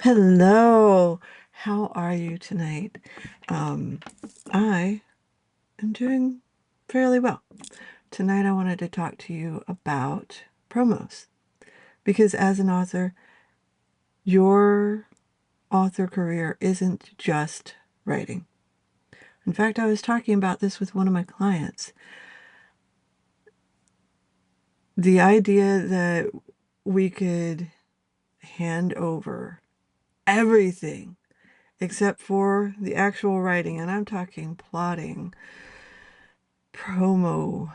Hello, how are you tonight? I am doing fairly well. Tonight I wanted to talk to you about promos because as an author, your author career isn't just writing. In fact, I was talking about this with one of my clients. The idea that we could hand over everything except for the actual writing, and I'm talking plotting, promo,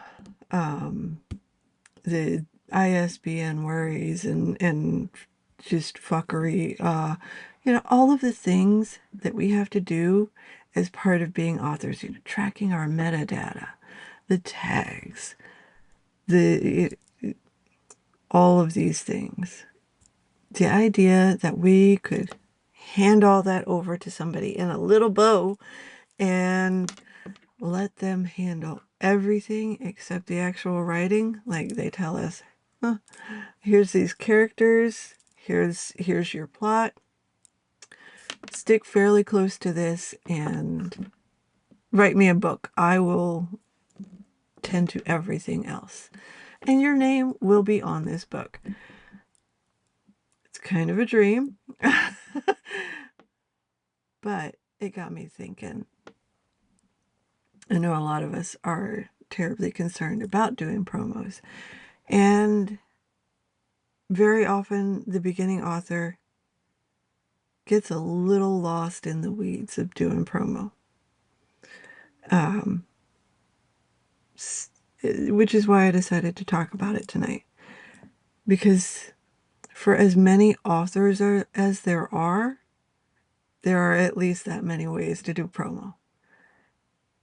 the ISBN worries and just fuckery, all of the things that we have to do as part of being authors, tracking our metadata, the tags, the all of these things. The idea that we could hand all that over to somebody in a little bow and let them handle everything except the actual writing. Like they tell us, here's these characters, here's your plot, stick fairly close to this and write me a book. I will tend to everything else. And your name will be on this book. It's kind of a dream, but it got me thinking. I know a lot of us are terribly concerned about doing promos. And very often the beginning author gets a little lost in the weeds of doing promo. Which is why I decided to talk about it tonight. Because for as many authors as there are at least that many ways to do promo.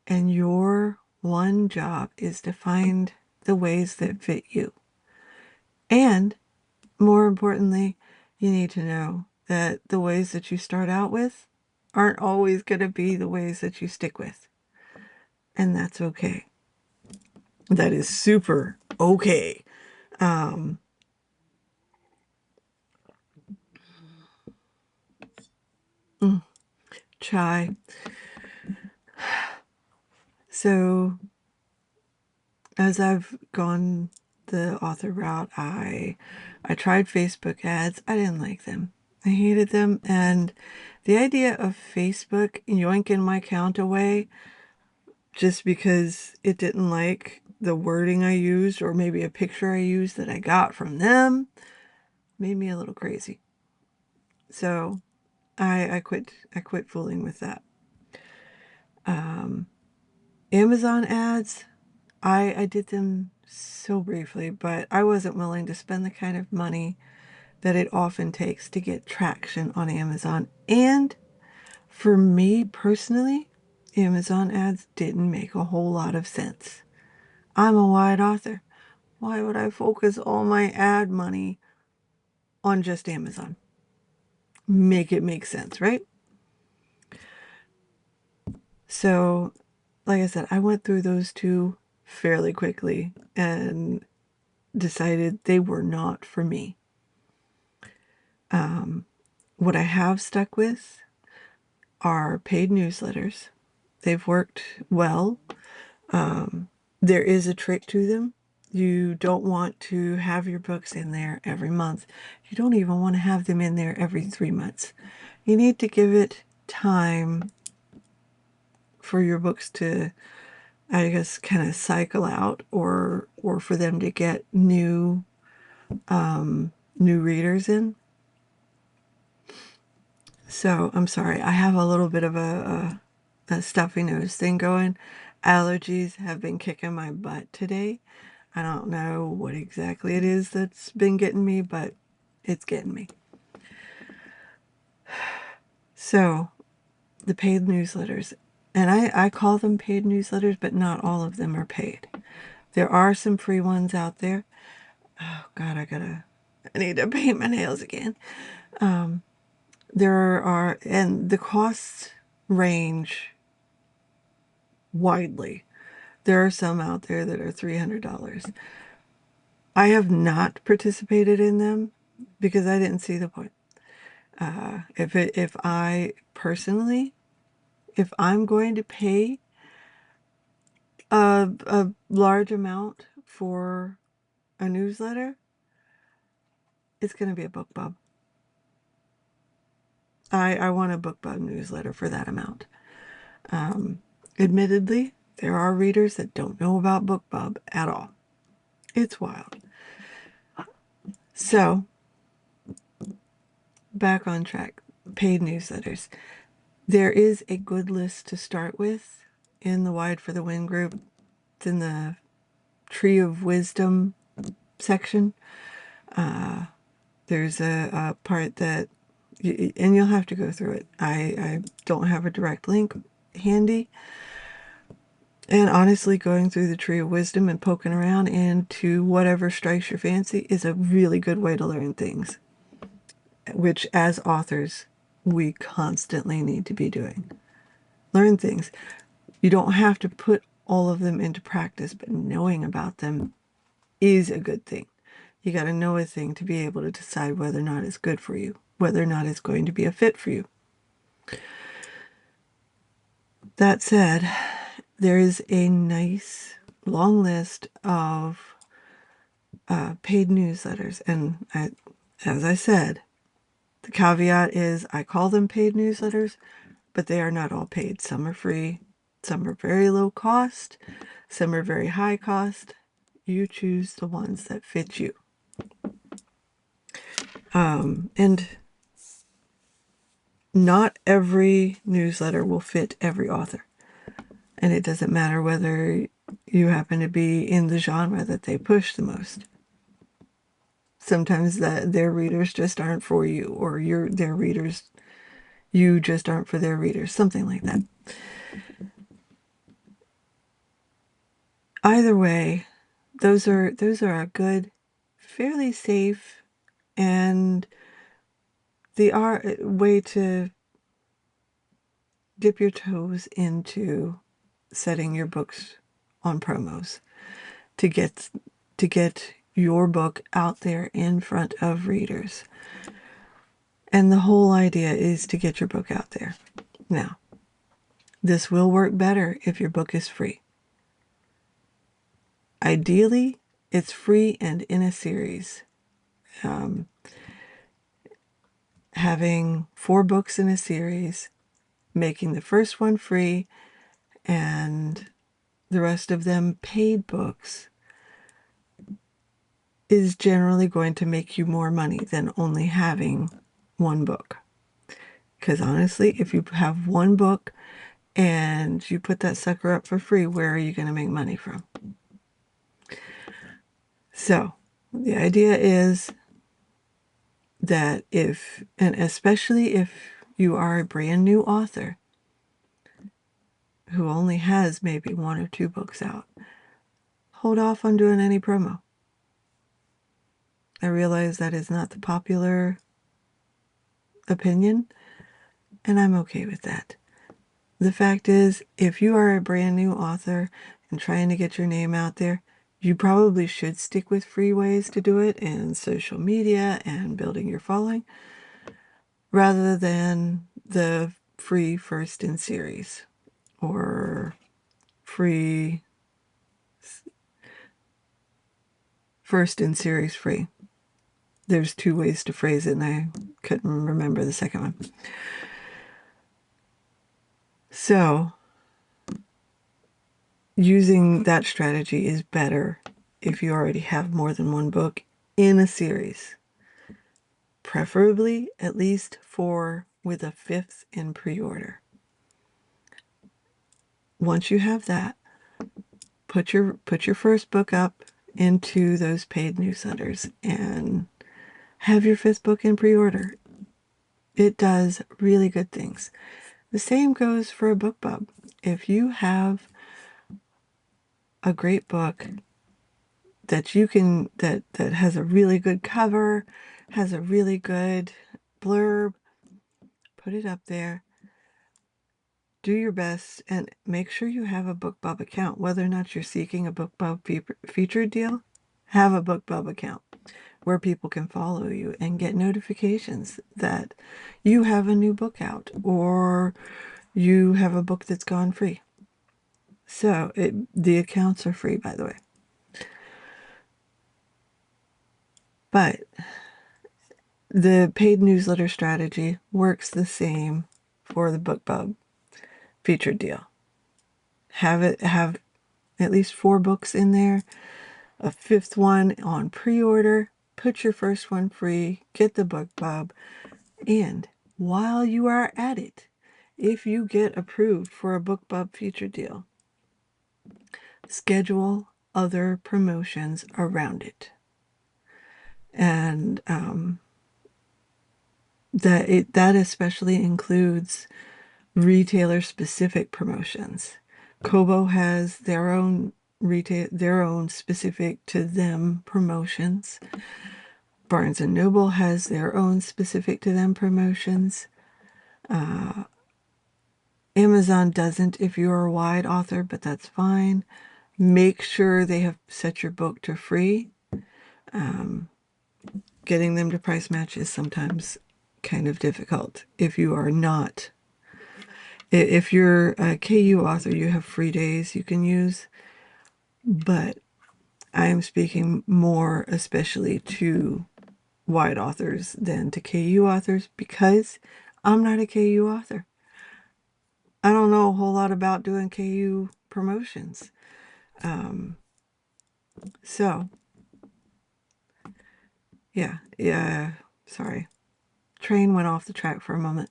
And your one job is to find the ways that fit you. And more importantly, you need to know that the ways that you start out with aren't always going to be the ways that you stick with. And that's okay. That is super okay. Chai. So as I've gone the author route, I tried Facebook ads. I didn't like them. I hated them. And the idea of Facebook yoinking my account away just because it didn't like the wording I used or maybe a picture I used that I got from them made me a little crazy. So I quit fooling with that. Amazon ads, I did them so briefly, but I wasn't willing to spend the kind of money that it often takes to get traction on Amazon. And for me personally, Amazon ads didn't make a whole lot of sense. I'm a wide author. Why would I focus all my ad money on just Amazon? Make it make sense, right? So, like I said, I went through those two fairly quickly and decided they were not for me. What I have stuck with are paid newsletters. They've worked well. There is a trick to them. You don't want to have your books in there every month. You don't even want to have them in there every 3 months. You need to give it time for your books to, I guess, kind of cycle out or for them to get new readers in. So I'm sorry, I have a little bit of a stuffy nose thing going. Allergies have been kicking my butt today. I don't know what exactly it is that's been getting me, but it's getting me. So the paid newsletters, and I call them paid newsletters, but not all of them are paid. There are some free ones out there. Oh God, I need to paint my nails again. There are, and the costs range widely. There are some out there that are $300. I have not participated in them because I didn't see the point. If I personally, if I'm going to pay a large amount for a newsletter, it's going to be a BookBub. I want a BookBub newsletter for that amount. Admittedly, there are readers that don't know about BookBub at all. It's wild. So, back on track. Paid newsletters. There is a good list to start with in the Wide for the Win group. It's in the Tree of Wisdom section. There's a part that, and you'll have to go through it. I don't have a direct link handy. And honestly, going through the Tree of Wisdom and poking around into whatever strikes your fancy is a really good way to learn things, which as authors, we constantly need to be doing. Learn things. You don't have to put all of them into practice, but knowing about them is a good thing. You got to know a thing to be able to decide whether or not it's good for you, whether or not it's going to be a fit for you. That said, there is a nice long list of paid newsletters. And as I said, the caveat is I call them paid newsletters, but they are not all paid. Some are free, some are very low cost, some are very high cost. You choose the ones that fit you. And not every newsletter will fit every author. And it doesn't matter whether you happen to be in the genre that they push the most. Sometimes their readers just aren't for you, or their readers, you just aren't for their readers, something like that. Either way, those are a good, fairly safe, and they are a way to dip your toes into setting your books on promos to get your book out there in front of readers. And the whole idea is to get your book out there. Now, this will work better if your book is free. Ideally, it's free and in a series. Having 4 books in a series, making the first one free, and the rest of them paid books is generally going to make you more money than only having one book. Because honestly, if you have one book and you put that sucker up for free, where are you going to make money from? So the idea is that if, and especially if you are a brand new author who only has maybe 1 or 2 books out, hold off on doing any promo. I realize that is not the popular opinion, and I'm okay with that. The fact is, if you are a brand new author and trying to get your name out there, you probably should stick with free ways to do it and social media and building your following, rather than the free first in series or free first in series free. There's 2 ways to phrase it, and I couldn't remember the second one. So, using that strategy is better if you already have more than 1 book in a series. Preferably at least 4 with a 5th in pre-order. Once you have that, put your first book up into those paid newsletters and have your 5th book in pre-order. It does really good things. The same goes for a BookBub. If you have a great book that you can, that has a really good cover, has a really good blurb, put it up there. Do your best and make sure you have a BookBub account. Whether or not you're seeking a BookBub featured deal, have a BookBub account. where people can follow you and get notifications that you have a new book out or you have a book that's gone free. So the accounts are free, by the way. But the paid newsletter strategy works the same for the BookBub featured deal. Have at least 4 books in there, a 5th one on pre-order, put your first one free, get the BookBub, and while you are at it, if you get approved for a BookBub featured deal, schedule other promotions around it. And that especially includes retailer specific promotions. Kobo has their own specific to them promotions. Barnes and Noble has their own specific to them promotions. Amazon doesn't if you're a wide author, but that's fine. Make sure they have set your book to free. Getting them to price match is sometimes kind of difficult if you are not. If you're a KU author, you have free days you can use, but I am speaking more especially to wide authors than to KU authors because I'm not a KU author. I don't know a whole lot about doing KU promotions. So, yeah, sorry. Train went off the track for a moment.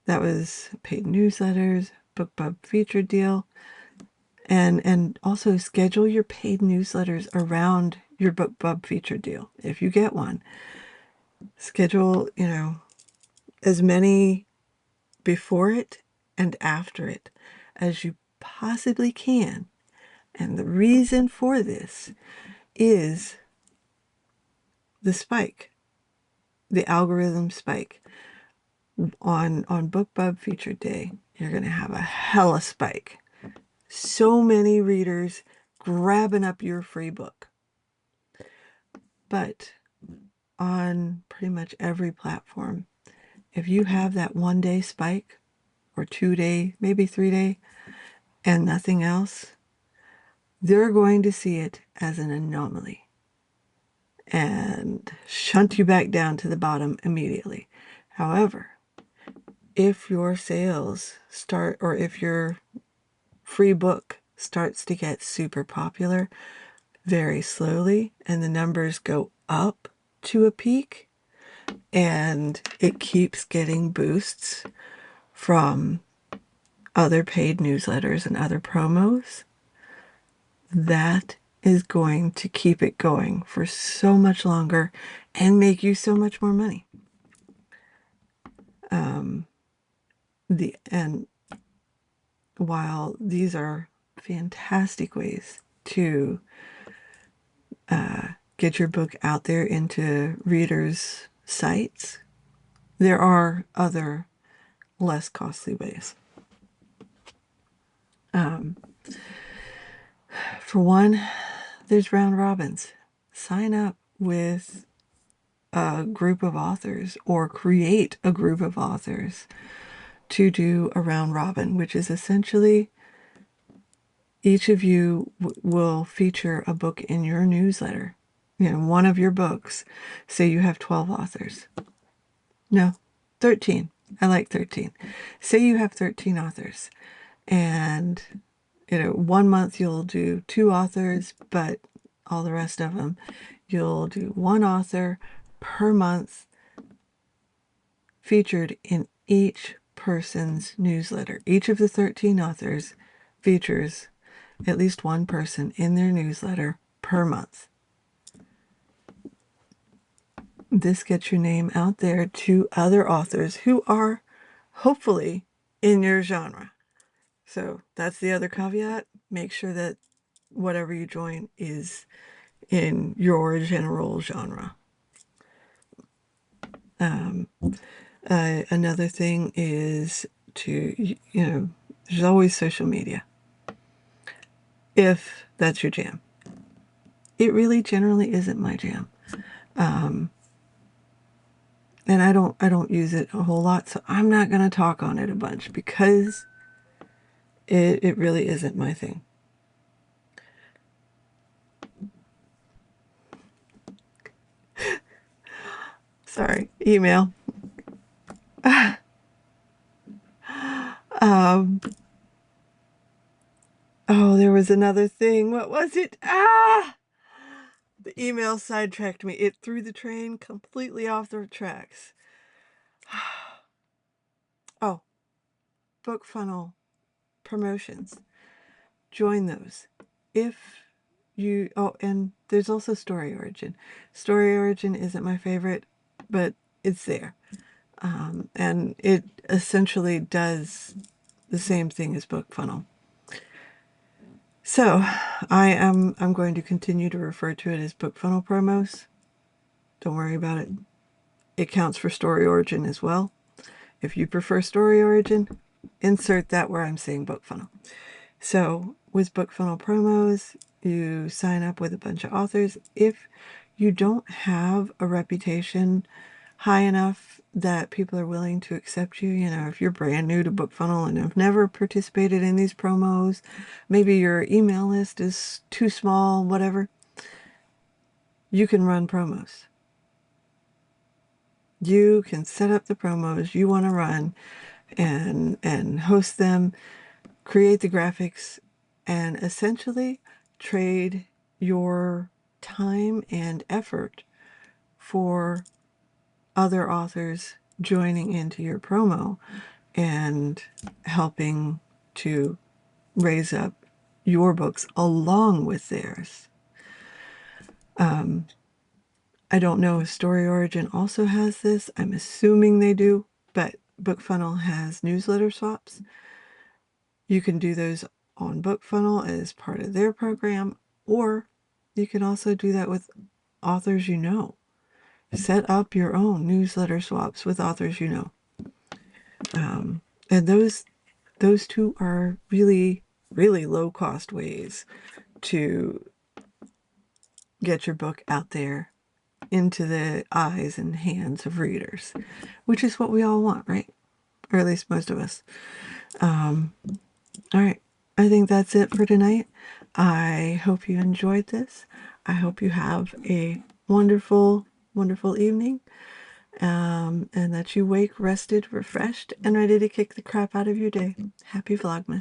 That was paid newsletters, BookBub featured deal, and also schedule your paid newsletters around your BookBub featured deal. If you get one, schedule, as many before it and after it as you possibly can. And the reason for this is the spike, the algorithm spike. On BookBub featured day, you're going to have a hella spike. So many readers grabbing up your free book. But on pretty much every platform, if you have that 1-day spike or 2-day, maybe 3-day, and nothing else, they're going to see it as an anomaly and shunt you back down to the bottom immediately. However, if your sales start, or if your free book starts to get super popular very slowly and the numbers go up to a peak and it keeps getting boosts from other paid newsletters and other promos, that is going to keep it going for so much longer and make you so much more money. And while these are fantastic ways to get your book out there into readers' sites, there are other less costly ways. For one, there's round robins. Sign up with a group of authors or create a group of authors to do a round robin, which is essentially each of you will feature a book in your newsletter. One of your books. Say you have 12 authors. No, 13. I like 13. Say you have 13 authors. And, 1 month you'll do 2 authors, but all the rest of them, you'll do 1 author per month featured in each person's newsletter. Each of the 13 authors features at least 1 person in their newsletter per month. This gets your name out there to other authors who are hopefully in your genre. So that's the other caveat. Make sure that whatever you join is in your general genre. Another thing is to, there's always social media, if that's your jam. it really generally isn't my jam. And I don't use it a whole lot, so I'm not going to talk on it a bunch because it really isn't my thing. Sorry, email. um, oh, there was another thing. What was it? Ah! The email sidetracked me. It threw the train completely off the tracks. Oh, book funnel promotions. Join those. If you, oh, and there's also Story Origin. Story Origin isn't my favorite, but it's there. And it essentially does the same thing as book funnel. So I'm going to continue to refer to it as book funnel promos. Don't worry about it. It counts for Story Origin as well. If you prefer Story Origin, insert that where I'm saying book funnel. So with book funnel promos, you sign up with a bunch of authors. If you don't have a reputation high enough that people are willing to accept you, you know, if you're brand new to book funnel and have never participated in these promos, maybe your email list is too small, whatever, you can run promos. You can set up the promos you want to run and host them, create the graphics, and essentially trade your time and effort for other authors joining into your promo and helping to raise up your books along with theirs. I don't know if Story Origin also has this. I'm assuming they do, but BookFunnel has newsletter swaps. You can do those on BookFunnel as part of their program, or you can also do that with authors you know. Set up your own newsletter swaps with authors you know. And those two are really, really low-cost ways to get your book out there into the eyes and hands of readers, which is what we all want, right? Or at least most of us. All right, I think that's it for tonight. I hope you enjoyed this. I hope you have a wonderful, wonderful evening, and that you wake rested, refreshed, and ready to kick the crap out of your day. Happy Vlogmas.